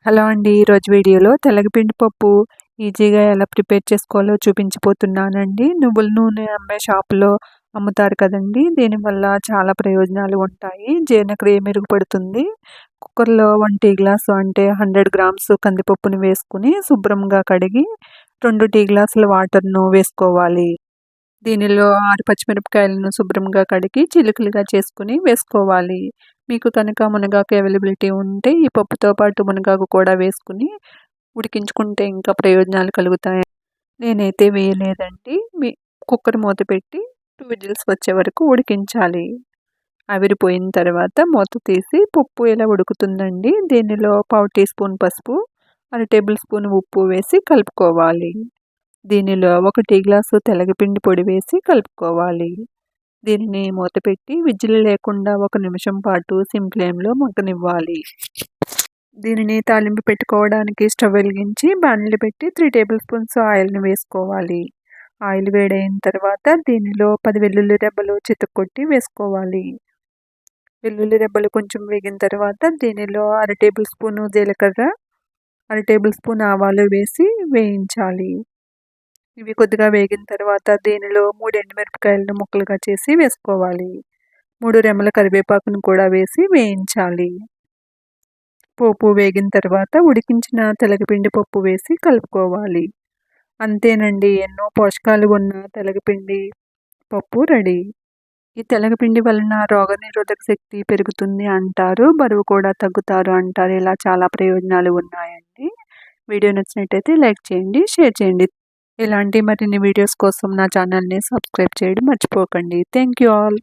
Hello అండి. ఈరోజు వీడియోలో తెలగపిండి పప్పు ఈజీగా ఎలా ప్రిపేర్ చేసుకోవాలో చూపించబోతున్నానండి. నువ్వుల నూనె అమ్మే షాపులో అమ్ముతారు కదండీ! దీనివల్ల చాలా ప్రయోజనాలు ఉంటాయి. జీర్ణక్రియ మెరుగుపడుతుంది. కుక్కర్‌లో 1 టీ గ్లాసు అంటే 100 గ్రామ్స్ కందిపప్పుని వేసుకొని శుభ్రంగా కడిగి 2 టీ గ్లాసుల వాటర్‌ను వేసుకోవాలి. దీనిలో 6 పచ్చిమిరపకాయలను శుభ్రంగా కడిగి చిలుకలుగా చేసుకొని వేసుకోవాలి. మీకు కనుక మునగాకు అవైలబిలిటీ ఉంటే ఈ పప్పుతో పాటు మునగాకు కూడా వేసుకొని ఉడికించుకుంటే ఇంకా ప్రయోజనాలు కలుగుతాయి. నేనైతే వేయలేదండి. కుక్కర్ మూత పెట్టి 2 విజిల్స్ వచ్చే వరకు ఉడికించాలి. ఆవిరిపోయిన తర్వాత మూత తీసి పప్పు ఇలా ఉడుకుతుందండి. దీనిలో పావు టీ స్పూన్ పసుపు, అర టేబుల్ స్పూన్ ఉప్పు వేసి కలుపుకోవాలి. దీనిలో 1 టీ గ్లాసు తెలగపిండి పొడి వేసి కలుపుకోవాలి. దీనిని మూతపెట్టి విజిల్ లేకుండా 1 నిమిషం పాటు సిమ్ ఫ్లేమ్‌లో మగ్గనివ్వాలి. దీనిని తాలింపు పెట్టుకోవడానికి స్టవ్ వెలిగించి బాణలి పెట్టి 3 టేబుల్ స్పూన్స్ ఆయిల్‌ని వేసుకోవాలి. ఆయిల్ వేడైన తర్వాత దీనిలో 10 వెల్లుల్లి రెబ్బలు చితక్కొట్టి వేసుకోవాలి. వెల్లుల్లి రెబ్బలు కొంచెం వేగిన తర్వాత దీనిలో అర టేబుల్ స్పూను జీలకర్ర, అర టేబుల్ స్పూన్ ఆవాలు వేసి వేయించాలి. ఇవి కొద్దిగా వేగిన తర్వాత దీనిలో 3 ఎండుమిరపకాయలను ముక్కలుగా చేసి వేసుకోవాలి. 3 రెమ్మల కరివేపాకును కూడా వేసి వేయించాలి. పోపు వేగిన తర్వాత ఉడికించిన తెలగపిండి పప్పు వేసి కలుపుకోవాలి. అంతేనండి, ఎన్నో పోషకాలు ఉన్న తెలగపిండి పప్పు రెడీ. ఈ తెలగపిండి వలన రోగనిరోధక శక్తి పెరుగుతుంది అంటారు. బరువు కూడా తగ్గుతారు అంటారు. ఇలా చాలా ప్రయోజనాలు ఉన్నాయండి. వీడియో నచ్చినట్టయితే లైక్ చేయండి, షేర్ చేయండి. ఇలాంటి మరిన్ని వీడియోస్ కోసం నా ఛానల్‌ని సబ్స్క్రైబ్ చేయడం మర్చిపోకండి. Thank you all.